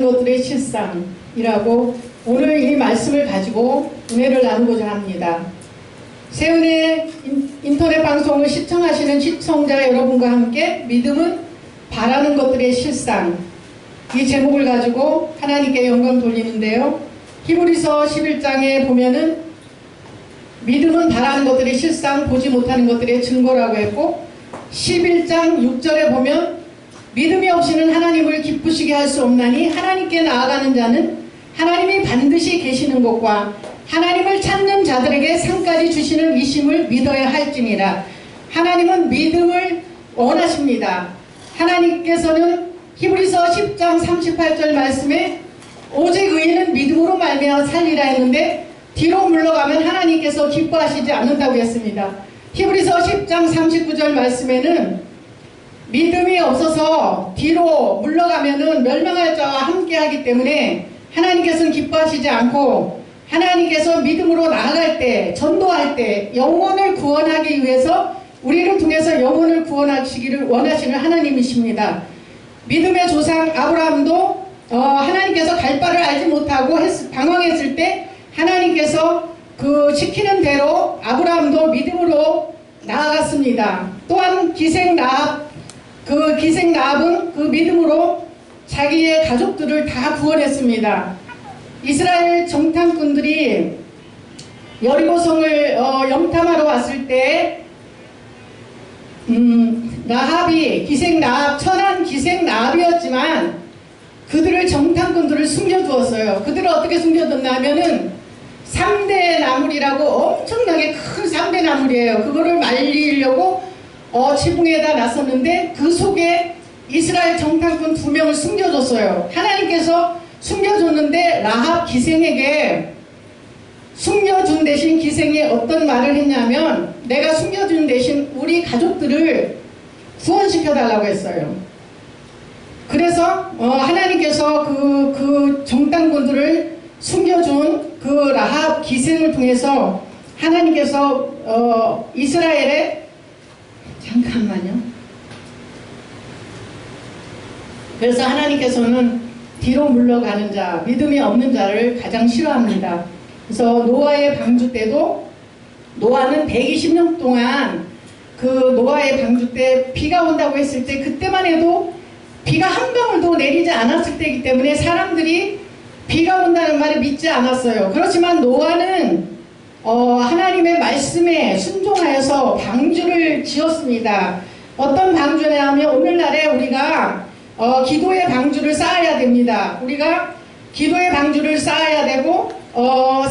것들의 실상이라고 오늘 이 말씀을 가지고 은혜를 나누고자 합니다. 새은혜 인터넷 방송을 시청하시는 시청자 여러분과 함께 믿음은 바라는 것들의 실상, 이 제목을 가지고 하나님께 영광 돌리는데요. 히브리서 11장에 보면은 믿음은 바라는 것들의 실상, 보지 못하는 것들의 증거라고 했고, 11장 6절에 보면 믿음이 없이는 하나님을 기쁘시게 할 수 없나니 하나님께 나아가는 자는 하나님이 반드시 계시는 것과 하나님을 찾는 자들에게 상까지 주시는 이심을 믿어야 할지니라. 하나님은 믿음을 원하십니다. 하나님께서는 히브리서 10장 38절 말씀에 오직 의인은 믿음으로 말미암아 살리라 했는데 뒤로 물러가면 하나님께서 기뻐하시지 않는다고 했습니다. 히브리서 10장 39절 말씀에는 믿음이 없어서 뒤로 물러가면은 멸망할 자와 함께 하기 때문에 하나님께서는 기뻐하시지 않고, 하나님께서 믿음으로 나아갈 때, 전도할 때 영혼을 구원하기 위해서 우리를 통해서 영혼을 구원하시기를 원하시는 하나님이십니다. 믿음의 조상 아브라함도 하나님께서 갈 바를 알지 못하고 방황했을 때 하나님께서 그 시키는 대로 아브라함도 믿음으로 나아갔습니다. 또한 기생 라합은 그 믿음으로 자기의 가족들을 다 구원했습니다. 이스라엘 정탐꾼들이 여리고성을 염탐하러 왔을 때 천한 기생 라합이었지만 그들을 정탐꾼들을 숨겨두었어요. 그들을 어떻게 숨겨뒀냐면은 3대 나물이라고 엄청나게 큰 3대 나물이에요. 그거를 말리려고 지붕에다 놨었는데 그 속에 이스라엘 정탐꾼 2명을 숨겨줬어요. 하나님께서 숨겨줬는데 라합 기생에게 숨겨준 대신 기생이 어떤 말을 했냐면, 내가 숨겨준 대신 우리 가족들을 구원시켜달라고 했어요. 그래서 하나님께서 그 정탐꾼들을 숨겨준 그 라합 기생을 통해서 하나님께서 이스라엘의 그래서 하나님께서는 뒤로 물러가는 자, 믿음이 없는 자를 가장 싫어합니다. 그래서 노아의 방주 때도 노아는 120년 동안 그 노아의 방주 때 비가 온다고 했을 때 그때만 해도 비가 한 방울도 내리지 않았을 때이기 때문에 사람들이 비가 온다는 말을 믿지 않았어요. 그렇지만 노아는 하나님의 말씀에 순종하여서 방주를 지었습니다. 어떤 방주냐면 오늘날에 우리가 기도의 방주를 쌓아야 됩니다. 우리가 기도의 방주를 쌓아야 되고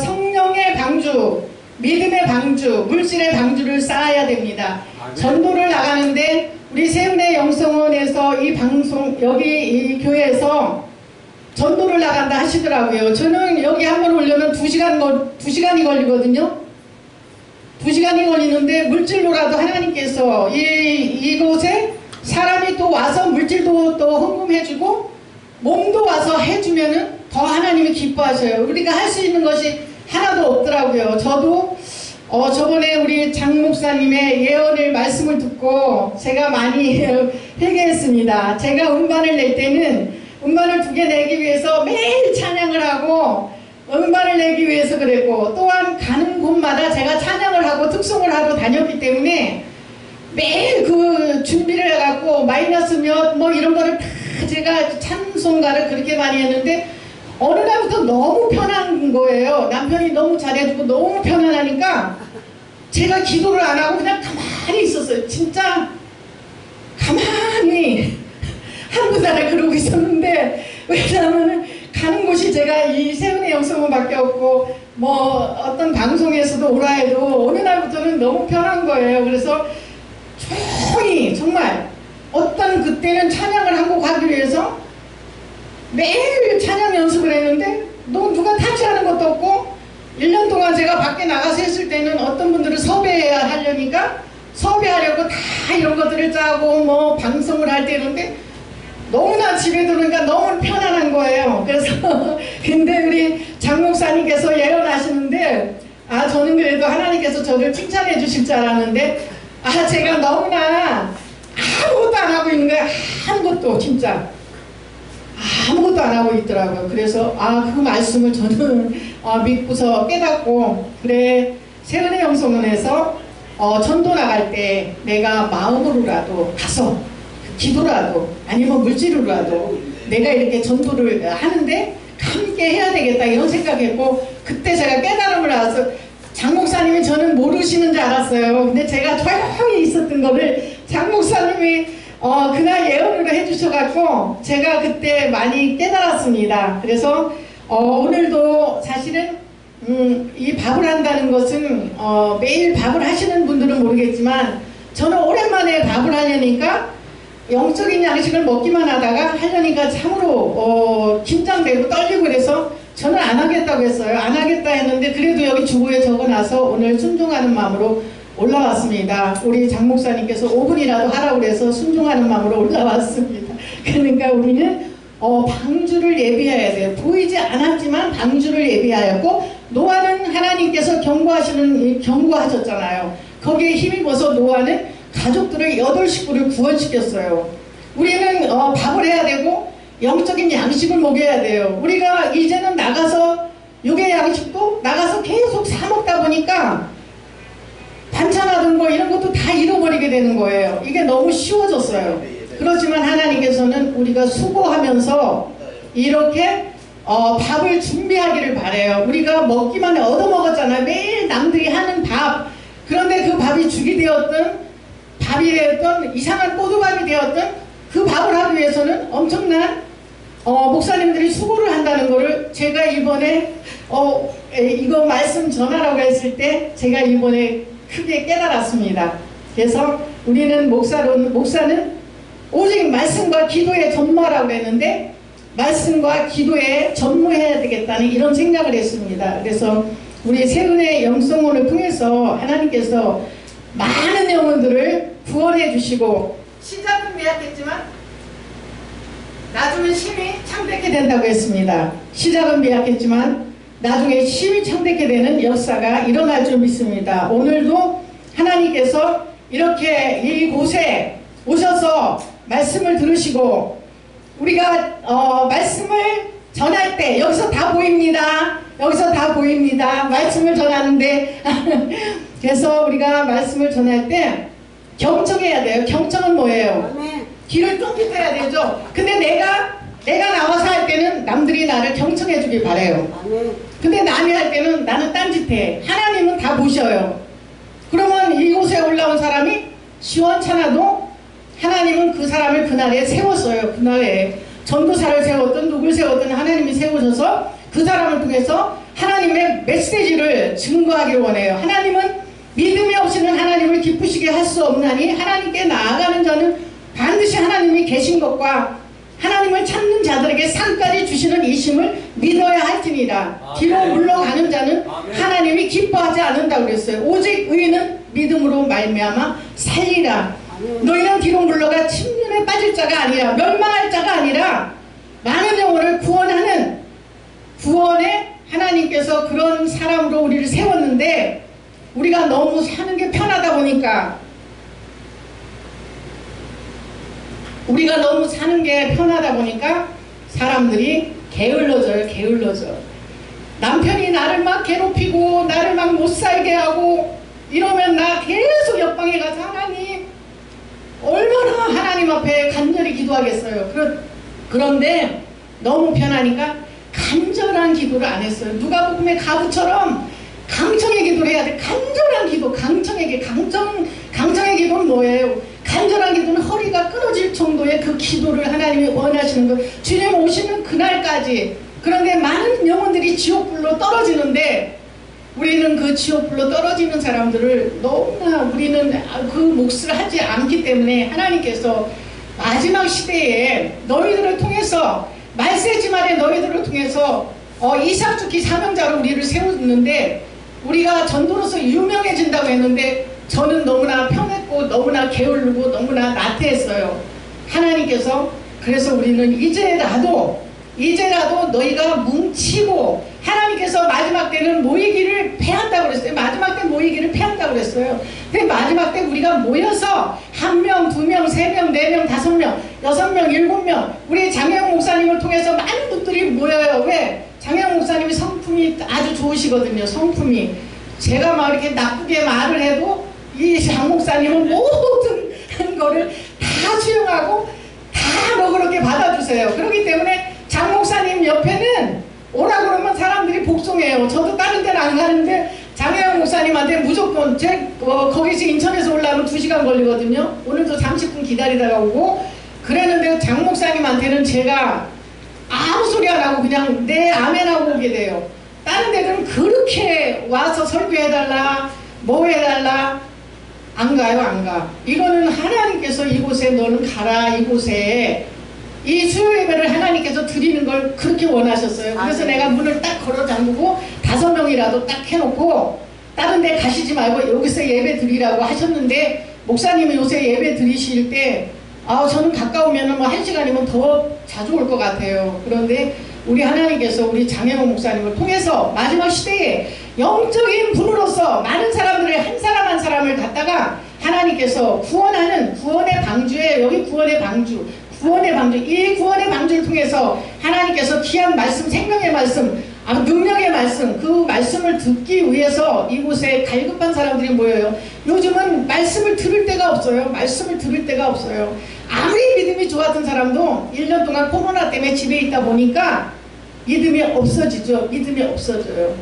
성령의 방주, 믿음의 방주, 물질의 방주를 쌓아야 됩니다. 전도를 나가는데 우리 새은혜 영성원에서 이 방송 여기 이 교회에서 전도를 나간다 하시더라고요. 저는 여기 한번 오려면 2시간이 걸리거든요. 2시간이 걸리는데 물질로라도 하나님께서 이곳에 사람이 또 와서 물질도 또 헌금해주고 몸도 와서 해주면은 더 하나님이 기뻐하셔요. 우리가 할 수 있는 것이 하나도 없더라고요. 저도 저번에 우리 장 목사님의 예언을 말씀을 듣고 제가 많이 회개했습니다. 제가 음반을 낼 때는 음반을 2개 내기 위해서 매일 찬양을 하고 음반을 내기 위해서 그랬고, 또한 가는 곳마다 제가 찬양을 하고 특송을 하고 다녔기 때문에 매일 그 준비를 해갖고 마이너스 몇 뭐 이런 거를 다 제가 찬송가를 그렇게 많이 했는데 어느 날부터 너무 편한 거예요. 남편이 너무 잘해주고 너무 편안하니까 제가 기도를 안 하고 그냥 가만히 있었어요. 진짜 가만히 한두 달을 그러고 있었는데, 왜냐하면 가는 곳이 제가 이 새은혜 영성원밖에 없고 뭐 어떤 방송에서도 오라 해도 어느 날부터는 너무 편한 거예요. 그래서 조용히 정말 어떤 그때는 찬양을 하고 가기 위해서 매일 찬양 연습을 했는데 누가 타치하는 것도 없고, 1년 동안 제가 밖에 나가서 했을 때는 어떤 분들을 섭외하려니까 섭외하려고 다 이런 것들을 짜고 뭐 방송을 할 때 이런데 너무나 집에 들어오니까 너무 편안한 거예요. 그래서 근데 우리 장 목사님께서 예언하시는데 저는 그래도 하나님께서 저를 칭찬해 주실 줄 알았는데 제가 너무나 아무것도 안 하고 있는 거예요. 아무것도 진짜 아무것도 안 하고 있더라고요. 그래서 그 말씀을 저는 믿고서 깨닫고, 그래, 세은의 영성원에서 전도 나갈 때 내가 마음으로라도 가서 기도라도 아니면 물질로라도 내가 이렇게 전도를 하는데 함께 해야 되겠다 이런 생각했고, 그때 제가 깨달음을 알아서 장 목사님이 저는 모르시는 줄 알았어요. 근데 제가 조용히 있었던 거를 장 목사님이 그날 예언을 해주셔갖고 제가 그때 많이 깨달았습니다. 그래서 오늘도 사실은 이 밥을 한다는 것은 매일 밥을 하시는 분들은 모르겠지만 저는 오랜만에 밥을 하려니까 영적인 양식을 먹기만 하다가 하려니까 참으로 긴장되고 떨리고 그래서 저는 안 하겠다고 했어요. 안 하겠다 했는데 그래도 여기 주보에 적어놔서 오늘 순종하는 마음으로 올라왔습니다. 우리 장 목사님께서 5분이라도 하라고 해서 순종하는 마음으로 올라왔습니다. 그러니까 우리는 방주를 예비해야 돼요. 보이지 않았지만 방주를 예비하였고, 노아는 하나님께서 경고하셨잖아요. 거기에 힘입어서 노아는 가족들을 8식구를 구원시켰어요. 우리는 밥을 해야 되고 영적인 양식을 먹여야 돼요. 우리가 이제는 나가서 육의 양식도 나가서 계속 사 먹다 보니까 반찬하던 거 이런 것도 다 잃어버리게 되는 거예요. 이게 너무 쉬워졌어요. 그렇지만 하나님께서는 우리가 수고하면서 이렇게 밥을 준비하기를 바래요. 우리가 먹기만 해 얻어먹었잖아요. 매일 남들이 하는 밥. 그런데 그 밥이 죽이 되었던 밥이 되었던 이상한 꼬두밥이 되었던 그 밥을 하기 위해서는 엄청난 목사님들이 수고를 한다는 것을 제가 이번에 이거 말씀 전하라고 했을 때 제가 이번에 크게 깨달았습니다. 그래서 우리는 목사는 오직 말씀과 기도에 전무하라고 했는데 말씀과 기도에 전무해야 되겠다는 이런 생각을 했습니다. 그래서 우리 세은의 영성원을 통해서 하나님께서 많은 영혼들을 구원해 주시고, 시작은 미약했지만 나중에 심히 창대케 된다고 했습니다. 시작은 미약했지만 나중에 심히 창대케 되는 역사가 일어날 줄 믿습니다. 오늘도 하나님께서 이렇게 이곳에 오셔서 말씀을 들으시고, 우리가 말씀을 전할 때 여기서 다 보입니다. 여기서 다 보입니다. 말씀을 전하는데 그래서 우리가 말씀을 전할 때 경청해야 돼요. 경청은 뭐예요? 귀를 쫑긋해야 되죠. 근데 내가 나와서 할 때는 남들이 나를 경청해 주길 바래요. 근데 남이 할 때는 나는 딴짓해. 하나님은 다 보셔요. 그러면 이곳에 올라온 사람이 시원찮아도 하나님은 그 사람을 그날에 세웠어요. 그날에 전도사를 세웠던 누굴 세웠던 하나님이 세우셔서 그 사람을 통해서 하나님의 메시지를 증거하기를 원해요. 하나님은 믿음이 없이는 하나님을 기쁘시게 할 수 없나니 하나님께 나아가는 자는 반드시 하나님이 계신 것과 하나님을 찾는 자들에게 상까지 주시는 이심을 믿어야 할지니라. 뒤로 물러가는 자는 하나님이 기뻐하지 않는다고 그랬어요. 오직 의인은 믿음으로 말미암아 살리라. 너희는 뒤로 물러가 침륜에 빠질 자가 아니라 멸망할 자가 아니라 많은 영혼을 구원하는 구원에 하나님께서 그런 사람으로 우리를 세웠는데, 우리가 너무 사는 게 편하다 보니까 사람들이 게을러져요. 남편이 나를 막 괴롭히고 나를 막 못 살게 하고 이러면 나 계속 옆방에 가서 하나님 얼마나 하나님 앞에 간절히 기도하겠어요. 그런데 너무 편하니까 간절한 기도를 안 했어요. 누가복음의 가부처럼 강청의 기도를 해야 돼. 간절한 기도, 강청의 기도는 뭐예요? 간절한 기도는 허리가 끊어질 정도의 그 기도를 하나님이 원하시는 거. 주님 오시는 그날까지. 그런데 많은 영혼들이 지옥불로 떨어지는데 우리는 그 지옥불로 떨어지는 사람들을 너무나 우리는 그 몫을 하지 않기 때문에 하나님께서 마지막 시대에 너희들을 통해서 말세지말에 너희들을 통해서 이삭죽기 사명자로 우리를 세웠는데, 우리가 전도로서 유명해진다고 했는데 저는 너무나 편했고 너무나 게을르고 너무나 나태했어요. 하나님께서 그래서 우리는 이제라도 너희가 뭉치고, 하나님께서 마지막 때는 모이기를 패한다고 그랬어요. 마지막 때 모이기를 패한다고 그랬어요. 근데 마지막 때 우리가 모여서 1명, 2명, 3명, 4명, 5명 6명, 7명 우리 장혜영 목사님을 통해서 많은 분들이 모여요. 왜? 장혜영 목사님이 성품이 아주 좋으시거든요. 성품이. 제가 막 이렇게 나쁘게 말을 해도 이 장 목사님은 모든 거를 다 수용하고 다 너그럽게 받아주세요. 그렇기 때문에 장 목사님 옆에는 오라 그러면 사람들이 복송해요. 저도 다른 데는 안 가는데 장혜영 목사님한테 무조건 거기서 인천에서 올라오면 2시간 걸리거든요. 오늘도 30분 기다리다가 오고 그랬는데 장 목사님한테는 제가 아무 소리 안 하고 그냥 네 아멘 하고 오게 돼요. 다른 데는 그렇게 와서 설교해달라 뭐 해달라 안 가요. 안 가. 이거는 하나님께서 이곳에 너는 가라. 이곳에 이 수요 예배를 하나님께서 드리는 걸 그렇게 원하셨어요. 그래서 내가 문을 딱 걸어 잠그고 5명이라도 딱 해놓고 다른 데 가시지 말고 여기서 예배 드리라고 하셨는데 목사님이 요새 예배 드리실 때 저는 가까우면 뭐 1시간이면 더 자주 올 것 같아요. 그런데 우리 하나님께서 우리 장혜영 목사님을 통해서 마지막 시대에 영적인 분으로서 많은 사람들의 한 사람 한 사람을 갖다가 하나님께서 구원하는 구원의 방주에 여기 구원의 방주 이 구원의 방주를 통해서 하나님께서 귀한 말씀 생명의 말씀 능력의 말씀 그 말씀을 듣기 위해서 이곳에 갈급한 사람들이 모여요. 요즘은 말씀을 들을 데가 없어요. 말씀을 들을 데가 없어요. 아무리 믿음이 좋았던 사람도 1년 동안 코로나 때문에 집에 있다 보니까 믿음이 없어지죠. 믿음이 없어져요.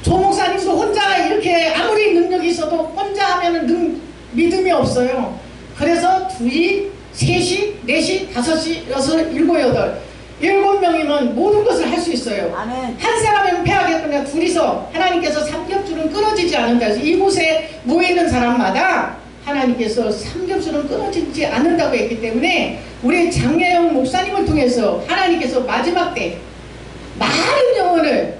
조 목사님도 혼자 이렇게 아무리 능력이 있어도 혼자 하면은 믿음이 없어요. 그래서 2시, 3시, 4시, 5시, 6, 7, 7명이면 모든 것을 할 수 있어요. 아멘. 한 사람이면 패하겠거나 둘이서 하나님께서 삼겹줄은 끊어지지 않는다 해서 이곳에 모여있는 사람마다 하나님께서 삼겹줄은 끊어지지 않는다고 했기 때문에 우리 장혜영 목사님을 통해서 하나님께서 마지막 때 많은 영혼을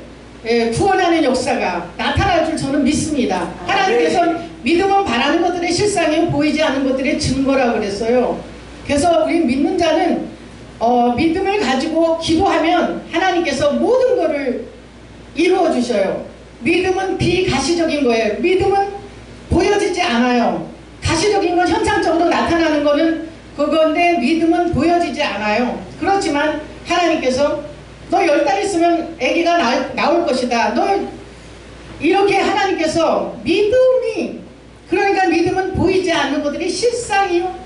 구원하는 역사가 나타날 줄 저는 믿습니다. 하나님께서 믿음은 바라는 것들의 실상이요 보이지 않는 것들의 증거라고 그랬어요. 그래서 우리 믿는 자는 믿음을 가지고 기도하면 하나님께서 모든 것을 이루어 주셔요. 믿음은 비가시적인 거예요. 믿음은 보여지지 않아요. 가시적인 건 현상적으로 나타나는 거는 그건데 믿음은 보여지지 않아요. 그렇지만 하나님께서 너 10달 있으면 아기가 나올 것이다. 너 이렇게 하나님께서 믿음이 그러니까 믿음은 보이지 않는 것들이 실상이요.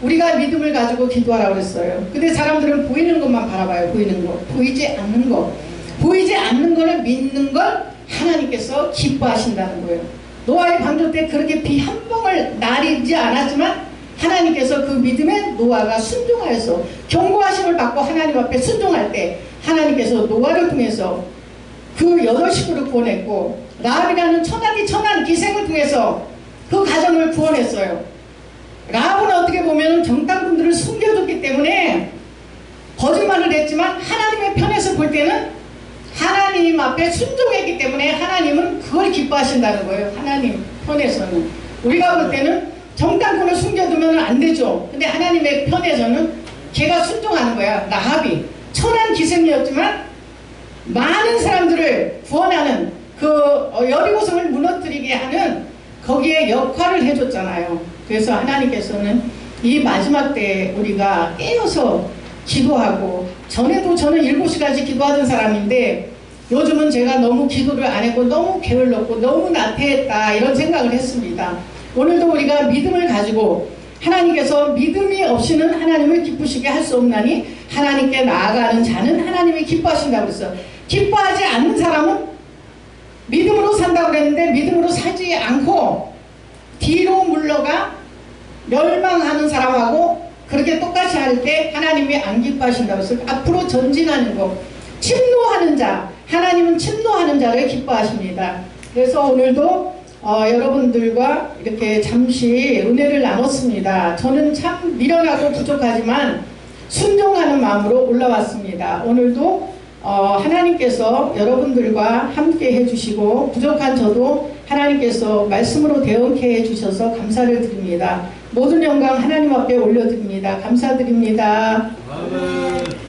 우리가 믿음을 가지고 기도하라고 그랬어요. 근데 사람들은 보이는 것만 바라봐요. 보이는 거. 보이지 않는 거. 보이지 않는 거를 믿는 걸 하나님께서 기뻐하신다는 거예요. 노아의 방주 때 그렇게 비 한 방울 내리지 않았지만 하나님께서 그 믿음에 노아가 순종하여서 경고하심을 받고 하나님 앞에 순종할 때 하나님께서 노아를 통해서 그 8식구를 구원했고 라합이라는 천한 기생을 통해서 그 가정을 구원했어요. 라합은 어떻게 보면 정탐꾼들을 숨겨줬기 때문에 거짓말을 했지만 하나님의 편에서 볼 때는 하나님 앞에 순종했기 때문에 하나님은 그걸 기뻐하신다는 거예요. 하나님 편에서는. 우리가 볼 때는 정탐꾼을 숨겨두면 안 되죠. 근데 하나님의 편에서는 걔가 순종하는 거야. 라합이 천한 기생이었지만 많은 사람들을 구원하는 그 여리고성을 무너뜨리게 하는 거기에 역할을 해줬잖아요. 그래서 하나님께서는 이 마지막 때 우리가 깨어서 기도하고 전에도 저는 7시까지 기도하던 사람인데 요즘은 제가 너무 기도를 안 했고 너무 게을렀고 너무 나태했다 이런 생각을 했습니다. 오늘도 우리가 믿음을 가지고 하나님께서 믿음이 없이는 하나님을 기쁘시게 할 수 없나니 하나님께 나아가는 자는 하나님이 기뻐하신다고 그랬어요. 기뻐하지 않는 사람은 믿음으로 산다고 그랬는데 믿음으로 사지 않고 뒤로 물러가 멸망하는 사람하고 그렇게 똑같이 할 때 하나님이 안 기뻐하신다고 했어요. 앞으로 전진하는 거 침노하는 자 하나님은 침노하는 자를 기뻐하십니다. 그래서 오늘도 여러분들과 이렇게 잠시 은혜를 나눴습니다. 저는 참 미련하고 부족하지만 순종하는 마음으로 올라왔습니다. 오늘도 하나님께서 여러분들과 함께 해주시고 부족한 저도 하나님께서 말씀으로 대응케 해주셔서 감사를 드립니다. 모든 영광 하나님 앞에 올려드립니다. 감사드립니다. 아멘.